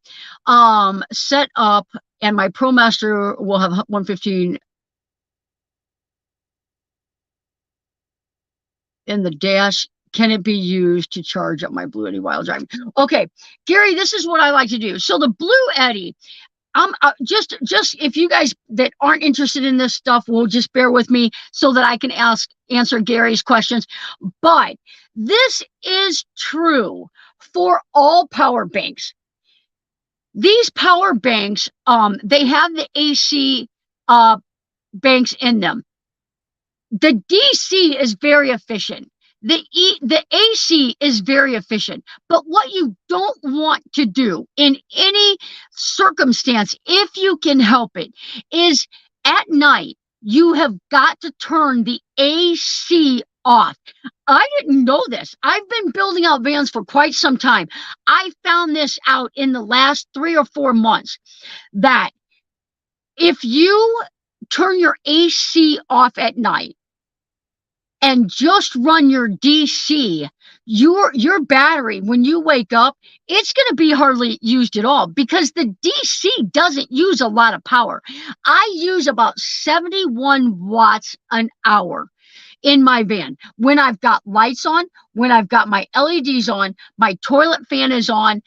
Set up, and my ProMaster will have 115 in the dash. Can it be used to charge up my Bluetti while driving? Okay, Gary, this is what I like to do. So the Bluetti, just if you guys that aren't interested in this stuff will just bear with me so that I can answer Gary's questions. But this is true for all power banks. These power banks, they have the AC banks in them. The DC is very efficient. The AC is very efficient. But what you don't want to do in any circumstance, if you can help it, is at night you have got to turn the AC off. I didn't know this. I've been building out vans for quite some time. I found this out in the last 3 or 4 months that if you turn your AC off at night and just run your DC, your battery, when you wake up, it's going to be hardly used at all because the DC doesn't use a lot of power. I use about 71 watts an hour in my van when I've got lights on, when I've got my LEDs on, my toilet fan is on,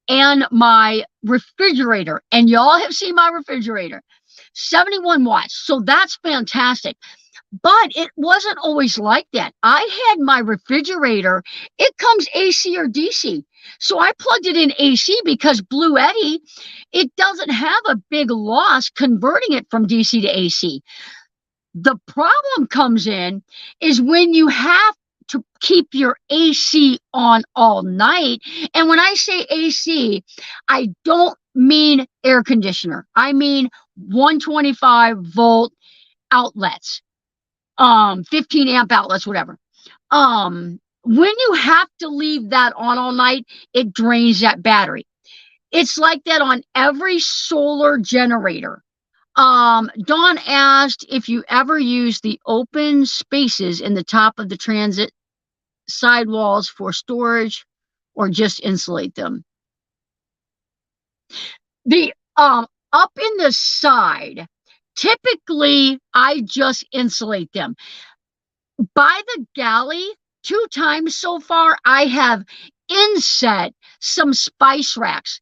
and my refrigerator. And y'all have seen my refrigerator, 71 watts. So that's fantastic. But it wasn't always like that. I had my refrigerator, it comes AC or DC. So I plugged it in AC because Bluetti, it doesn't have a big loss converting it from DC to AC. The problem comes in is when you have to keep your AC on all night. And when I say AC, I don't mean air conditioner. I mean 125 volt outlets, 15 amp outlets, whatever. When you have to leave that on all night, it drains that battery. It's like that on every solar generator. Dawn asked if you ever use the open spaces in the top of the transit sidewalls for storage or just insulate them. The up in the side, typically I just insulate them. By the galley, 2 times so far, I have inset some spice racks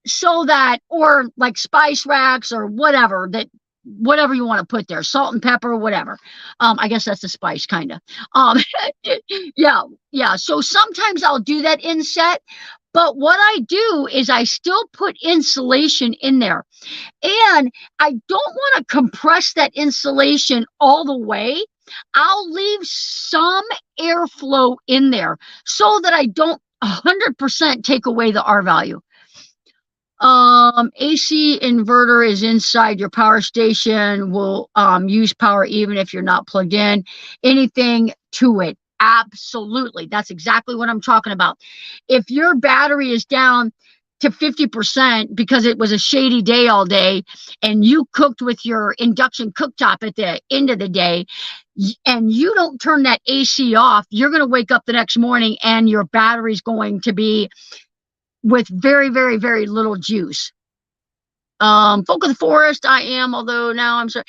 so that, or like spice racks or whatever you want to put there, salt and pepper, whatever. I guess that's the spice kind of. Yeah. So sometimes I'll do that inset, but what I do is I still put insulation in there, and I don't want to compress that insulation all the way. I'll leave some airflow in there so that I don't 100% take away the R value. AC inverter is inside your power station, will use power even if you're not plugged in. Anything to it. Absolutely. That's exactly what I'm talking about. If your battery is down to 50% because it was a shady day all day and you cooked with your induction cooktop at the end of the day and you don't turn that AC off, you're going to wake up the next morning and your battery's going to be with very, very, very little juice. Folk of the Forest, I am, although now I'm sorry.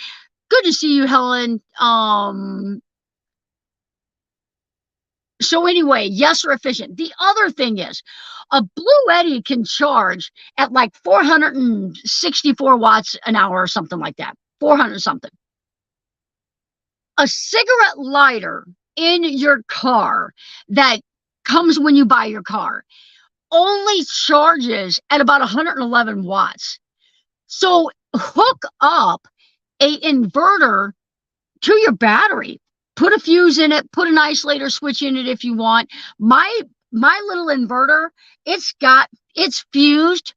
Good to see you, Helen. So anyway, yes, are efficient. The other thing is, a Bluetti can charge at like 464 watts an hour or something like that, 400 something. A cigarette lighter in your car that comes when you buy your car only charges at about 111 watts. So hook up an inverter to your battery. Put a fuse in it, put an isolator switch in it if you want. My my little inverter, it's fused.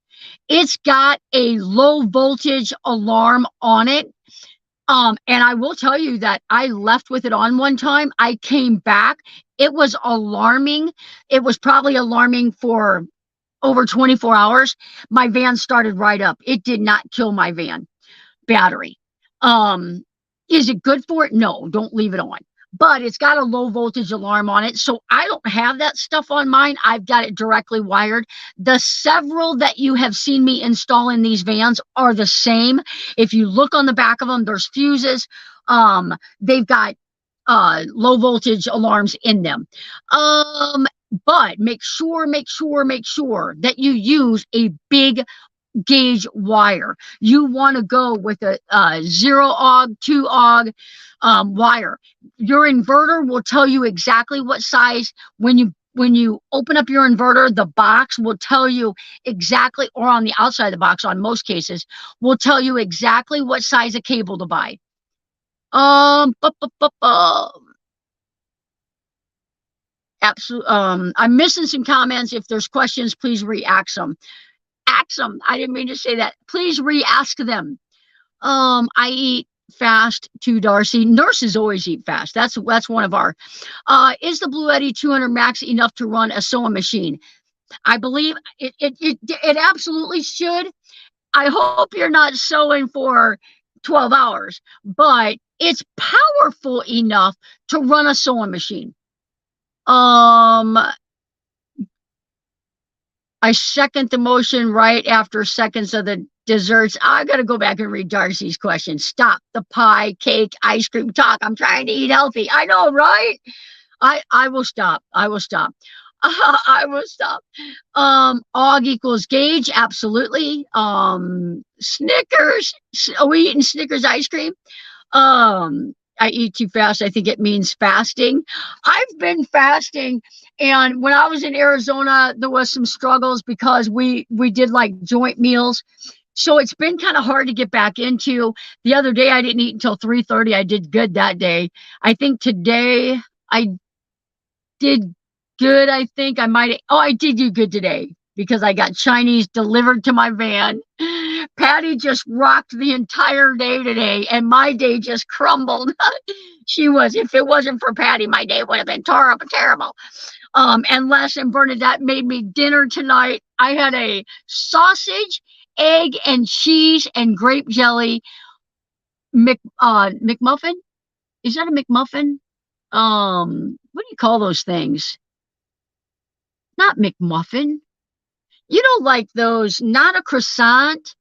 It's got a low voltage alarm on it. And I will tell you that I left with it on one time. I came back. It was alarming. It was probably alarming for over 24 hours. My van started right up. It did not kill my van battery. Um, is it good for it? No, don't leave it on. But it's got a low voltage alarm on it. So I don't have that stuff on mine. I've got it directly wired. The several that you have seen me install in these vans are the same. If you look on the back of them, there's fuses. They've got low voltage alarms in them. But make sure that you use a big gauge wire. You want to go with a 0 2 wire. Your inverter will tell you exactly what size. When you open up your inverter, the box will tell you exactly, or on the outside of the box, on most cases, will tell you exactly what size of cable to buy. Absolutely. I'm missing some comments. If there's questions, please re-ask them. Ask them. I didn't mean to say that. Please re-ask them. I eat fast too, Darcy. Nurses always eat fast. That's one of our. Is the Bluetti 200 Max enough to run a sewing machine? I believe it absolutely should. I hope you're not sewing for 12 hours, but it's powerful enough to run a sewing machine. I second the motion right after seconds of the desserts. I got to go back and read Darcy's question. Stop the pie, cake, ice cream talk. I'm trying to eat healthy. I know, right? I will stop. I will stop. I will stop. Og equals gauge. Absolutely. Snickers. Are we eating Snickers ice cream? I eat too fast. I think it means fasting. I've been fasting, and when I was in Arizona, there was some struggles because we did like joint meals. So it's been kind of hard to get back into. The other day I didn't eat until 3:30. I did good that day. I think today I did good. I think I did do good today because I got Chinese delivered to my van. Patty just rocked the entire day today, and my day just crumbled. If it wasn't for Patty, my day would have been terrible. And Les and Bernadette made me dinner tonight. I had a sausage, egg, and cheese and grape jelly McMuffin. Is that a McMuffin? What do you call those things? Not McMuffin. You know, like those, not a croissant.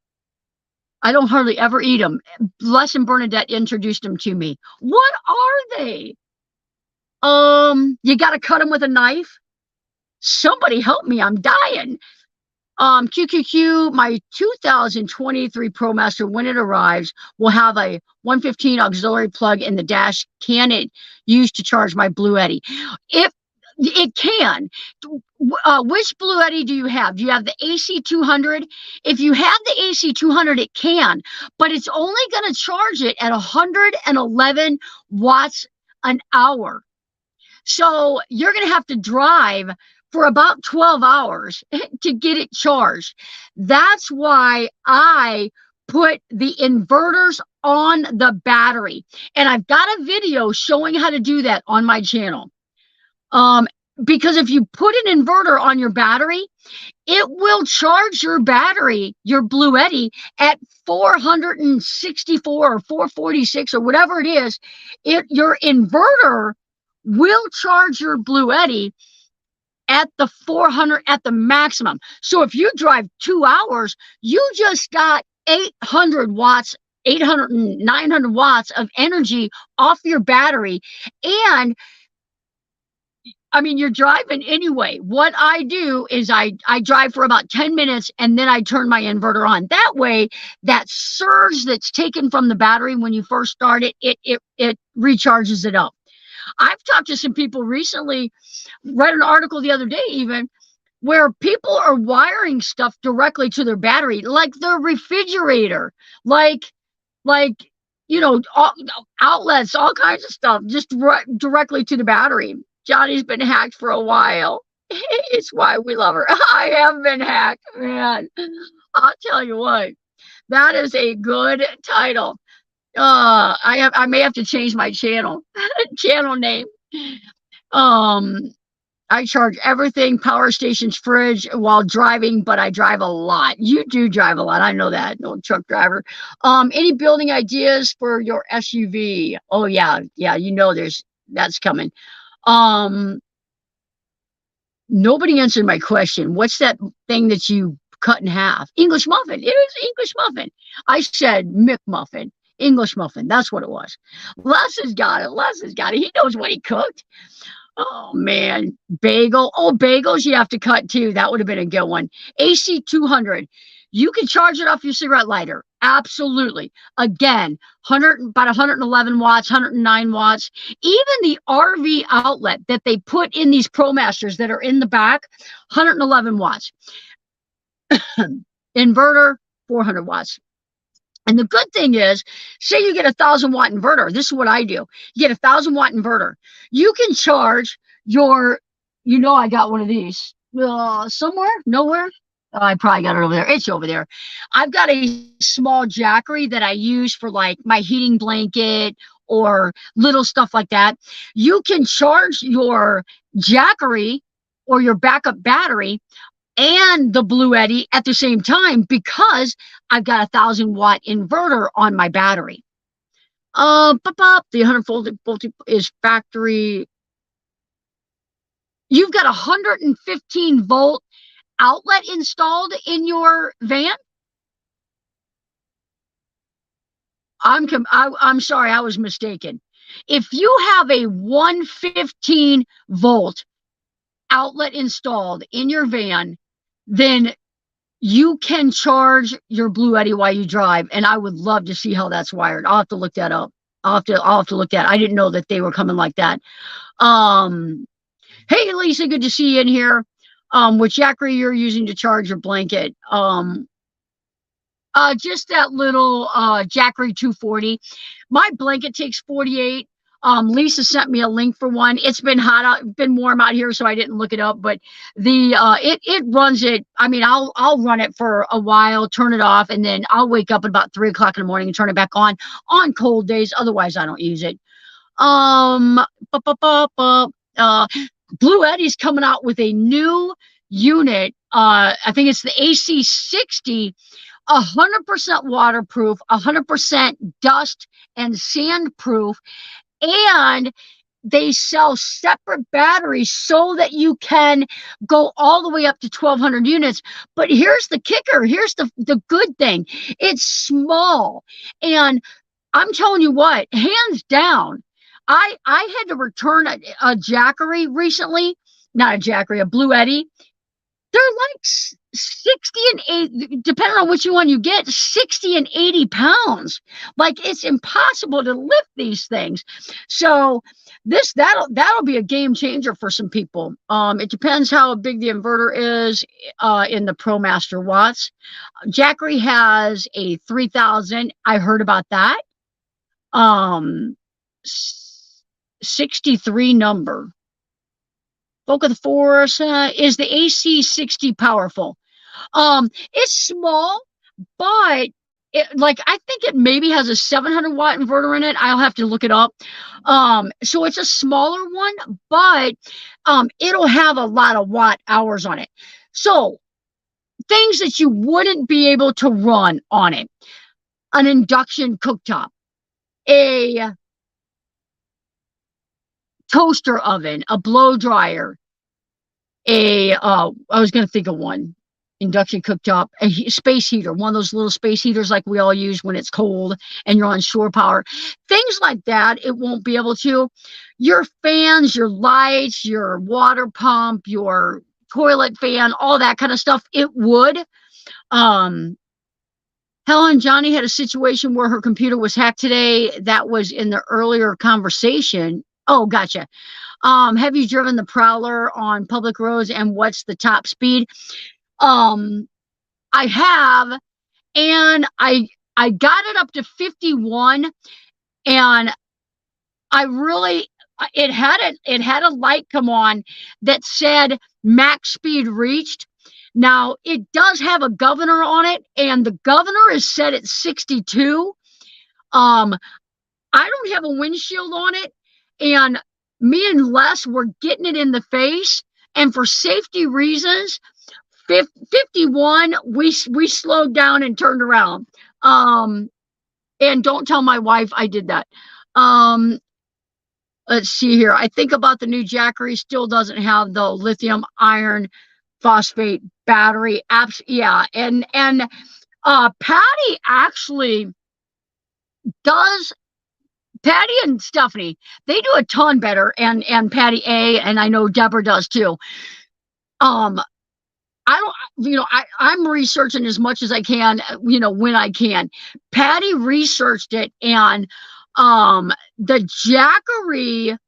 I don't hardly ever eat them. Les and Bernadette introduced them to me. What are they? You got to cut them with a knife. Somebody help me. I'm dying. QQQ, my 2023 ProMaster, when it arrives, will have a 115 auxiliary plug in the dash. Can it use to charge my Bluetti? If it can. Which Bluetti do you have? Do you have the AC200? If you have the AC200, it can, but it's only going to charge it at 111 watts an hour. So you're going to have to drive for about 12 hours to get it charged. That's why I put the inverters on the battery. And I've got a video showing how to do that on my channel. Because if you put an inverter on your battery, it will charge your battery, your Bluetti, at 464 or 446 or whatever it is. Your inverter will charge your Bluetti at the 400 at the maximum. So if you drive 2 hours, you just got 800 watts, 800 and 900 watts of energy off your battery. And I mean, you're driving anyway. What I do is I drive for about 10 minutes and then I turn my inverter on. That way, that surge that's taken from the battery when you first start it recharges it up. I've talked to some people recently, read an article the other day even, where people are wiring stuff directly to their battery, like their refrigerator, like outlets, all kinds of stuff, just directly to the battery. Johnny's been hacked for a while. It's why we love her. I have been hacked, man. I'll tell you what. That is a good title. I may have to change my channel name. Um, I charge everything, power stations, fridge while driving, but I drive a lot. You do drive a lot. I know that. No truck driver. Any building ideas for your SUV? Oh yeah, yeah. That's coming. Um, Nobody answered my question. What's that thing that you cut in half? English muffin. It was English muffin. I said McMuffin. English muffin. That's what it was. Les has got it. Les has got it. He knows what he cooked. Oh man, bagel. Oh, bagels you have to cut too. That would have been a good one. AC 200. You can charge it off your cigarette lighter. Absolutely. Again, 100 about 111 watts, 109 watts. Even the RV outlet that they put in these ProMasters that are in the back, 111 watts. Inverter, 400 watts. And the good thing is, say you get 1,000-watt inverter. This is what I do. You get 1,000-watt inverter. You can charge your, I got one of these somewhere, nowhere. Oh, I probably got it over there. It's over there. I've got a small Jackery that I use for like my heating blanket or little stuff like that. You can charge your Jackery or your backup battery and the Blue Eddy at the same time because I've got 1,000-watt inverter on my battery. The 100-volt is factory. You've got 115-volt outlet installed in your van? I'm sorry, I was mistaken. If you have a 115-volt outlet installed in your van, then you can charge your Blue Eddy while you drive, and I would love to see how that's wired. I'll have to look that up. I'll have to look at it. I didn't know that they were coming like that. Hey Lisa, good to see you in here. Which Jackery you're using to charge your blanket? Just that little Jackery 240. My blanket takes 48. Lisa sent me a link for one. It's been hot out, been warm out here, so I didn't look it up. But the it runs it. I mean, I'll run it for a while, turn it off, and then I'll wake up at about 3 o'clock in the morning and turn it back on cold days. Otherwise, I don't use it. Blue Eddy's coming out with a new unit. I think it's the AC 60. 100% waterproof, 100% dust and sand proof, and they sell separate batteries so that you can go all the way up to 1,200 units. But here's the kicker. Here's the good thing. It's small. And I'm telling you what, hands down, I had to return a Jackery recently. Not a Jackery, a Blue Eddy. They're like 60 and 80, depending on which one you get, 60 and 80 pounds. Like, it's impossible to lift these things. So that'll be a game changer for some people. It depends how big the inverter is in the ProMaster watts. Jackery has a 3,000. I heard about that. 63 number. Bulk of the force is the AC 60 powerful. It's small, but I think it maybe has a 700-watt inverter in it. I'll have to look it up. So it's a smaller one, but it'll have a lot of watt hours on it. So things that you wouldn't be able to run on it: an induction cooktop, a toaster oven, a blow dryer, I was going to think of one, induction cooktop, a space heater, one of those little space heaters like we all use when it's cold and you're on shore power. Things like that, it won't be able to. Your fans, your lights, your water pump, your toilet fan, all that kind of stuff, it would. Helen Johnny had a situation where her computer was hacked today. That was in the earlier conversation. Oh, gotcha. Have you driven the Prowler on public roads, and what's the top speed? I have, and I got it up to 51, and I it had a light come on that said max speed reached. Now it does have a governor on it, and the governor is set at 62. Um, I don't have a windshield on it, and me and Les were getting it in the face, and for safety reasons, 51, we slowed down and turned around. And don't tell my wife I did that. Um, let's see here. I think about the new Jackery still doesn't have the lithium iron phosphate battery. Yeah, and Patty actually does. Patty and Stephanie, they do a ton better, and Patty A, and I know Deborah does too. I don't, I'm researching as much as I can, when I can. Patty researched it, and the Jackery,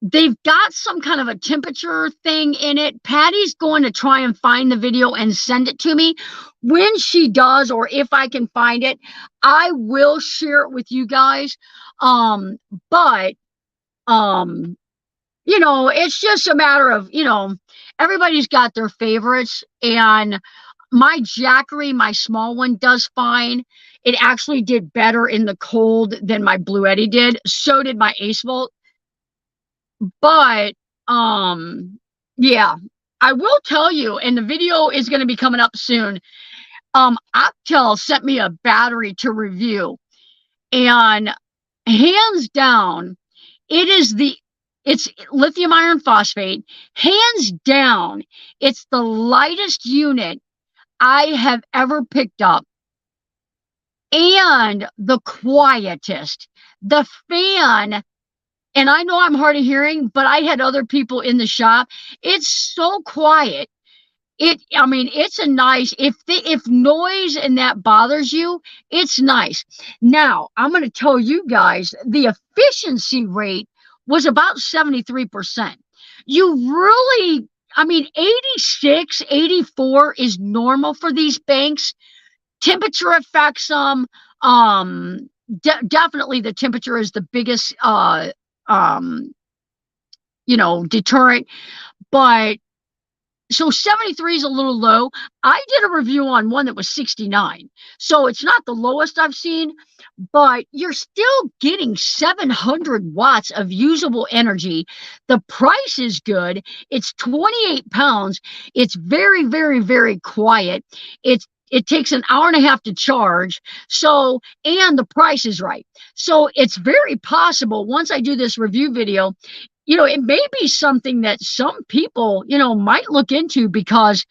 they've got some kind of a temperature thing in it. Patty's going to try and find the video and send it to me. When she does, or if I can find it, I will share it with you guys. But it's just a matter of, everybody's got their favorites, and my Jackery, my small one, does fine. It actually did better in the cold than my Blue Eddy did. So did my Ace Volt. But yeah, I will tell you, and the video is going to be coming up soon. Octel sent me a battery to review, and hands down, it's lithium iron phosphate. Hands down, it's the lightest unit I have ever picked up, and the quietest. The fan, and I know I'm hard of hearing, but I had other people in the shop. It's so quiet. It's a nice, if noise and that bothers you, it's nice. Now, I'm going to tell you guys, the efficiency rate was about 73%. You really, 86, 84 is normal for these banks. Temperature affects them. Definitely the temperature is the biggest, deterrent. But so 73 is a little low. I did a review on one that was 69. So it's not the lowest I've seen, but you're still getting 700 watts of usable energy. The price is good. It's 28 pounds. It's very, very, very quiet. It takes an hour and a half to charge. So, and the price is right. So it's very possible once I do this review video, it may be something that some people, might look into, because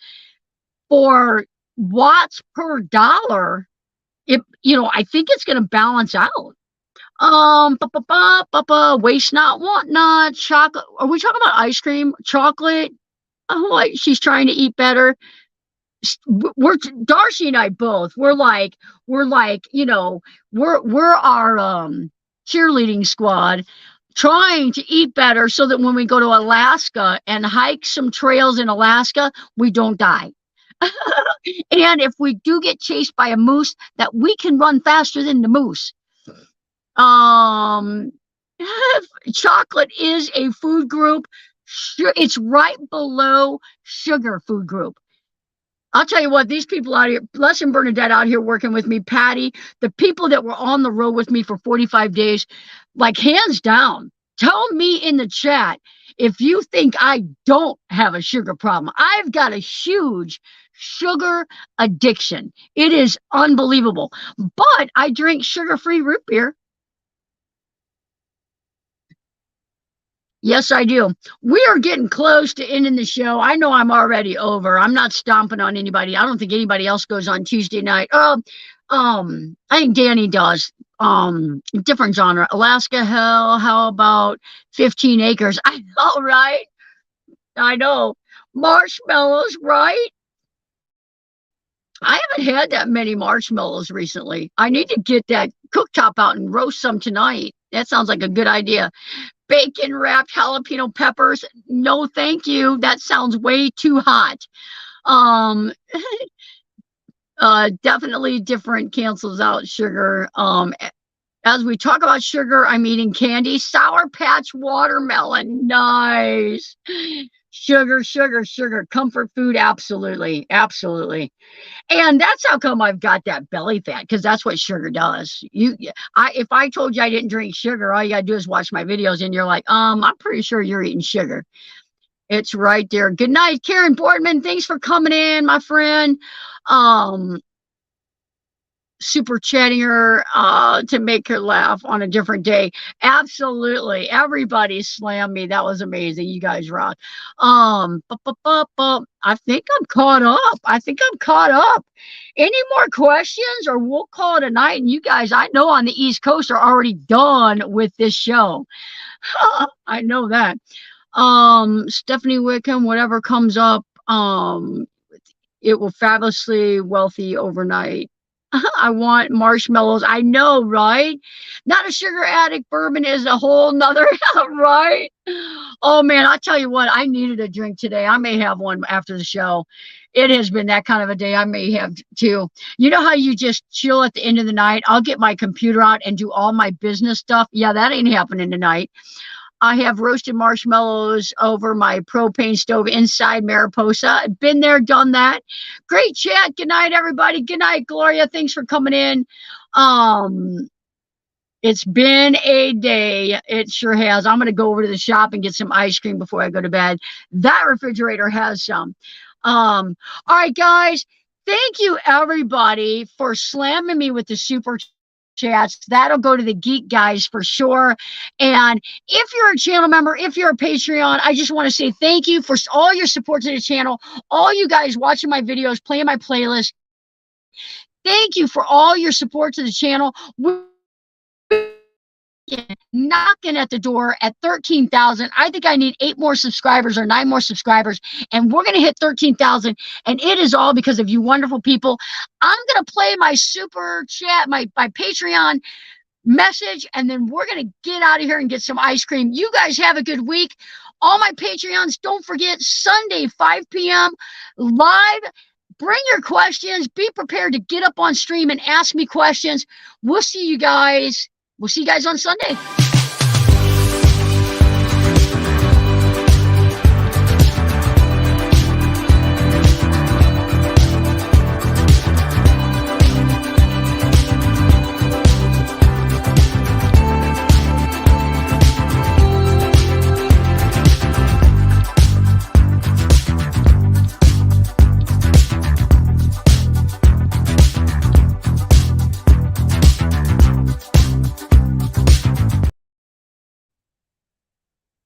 for watts per dollar, I think it's going to balance out. Waste not, want not, chocolate. Are we talking about ice cream, chocolate? Oh, she's trying to eat better. We're Darcy and I both. We're our cheerleading squad, trying to eat better so that when we go to Alaska and hike some trails in Alaska, we don't die. And if we do get chased by a moose, that we can run faster than the moose. Chocolate is a food group. It's right below sugar food group. I'll tell you what, these people out here, Les and Bernadette out here working with me, Patty, the people that were on the road with me for 45 days, like, hands down, tell me in the chat if you think I don't have a sugar problem. I've got a huge sugar addiction. It is unbelievable. But I drink sugar-free root beer. Yes, I do. We are getting close to ending the show. I know I'm already over. I'm not stomping on anybody. I don't think anybody else goes on Tuesday night. I think Danny does. Different genre. Alaska Hell. How about 15 acres? I know, right? I know. Marshmallows, right? I haven't had that many marshmallows recently. I need to get that cooktop out and roast some tonight. That sounds like a good idea. Bacon wrapped jalapeno peppers. No, thank you. That sounds way too hot. Definitely different cancels out sugar. As we talk about sugar, I'm eating candy. Sour Patch watermelon. Nice. Sugar, sugar, sugar. Comfort food. Absolutely. Absolutely. And that's how come I've got that belly fat, because that's what sugar does. If I told you I didn't drink sugar, all you gotta do is watch my videos, and you're like, I'm pretty sure you're eating sugar. It's right there. Good night, Karen Boardman. Thanks for coming in, my friend. Um, super chatting her to make her laugh on a different day. Absolutely. Everybody slammed me. That was amazing. You guys rock. I think I'm caught up. I think I'm caught up. Any more questions, or we'll call it a night? And you guys, I know on the East Coast, are already done with this show. I know that. Stephanie Wickham, whatever comes up, it will fabulously wealthy overnight. I want marshmallows. I know, right? Not a sugar addict. Bourbon is a whole nother, right? Oh man, I'll tell you what, I needed a drink today. I may have one after the show. It has been that kind of a day. I may have two. You know how you just chill at the end of the night? I'll get my computer out and do all my business stuff. Yeah, that ain't happening tonight. I have roasted marshmallows over my propane stove inside Mariposa. Been there, done that. Great chat. Good night, everybody. Good night, Gloria. Thanks for coming in. It's been a day. It sure has. I'm going to go over to the shop and get some ice cream before I go to bed. That refrigerator has some. All right, guys. Thank you, everybody, for slamming me with the super chats. That'll go to the geek guys for sure. And if you're a channel member, if you're a Patreon, I just want to say thank you for all your support to the channel, all you guys watching my videos, playing my playlist. Thank you for all your support to the channel. We're knocking at the door at 13,000. I think I need 8 more subscribers or 9 more subscribers, and we're going to hit 13,000. And it is all because of you wonderful people. I'm going to play my super chat, my Patreon message, and then we're going to get out of here and get some ice cream. You guys have a good week. All my Patreons, don't forget, Sunday, 5 p.m. live. Bring your questions. Be prepared to get up on stream and ask me questions. We'll see you guys. We'll see you guys on Sunday.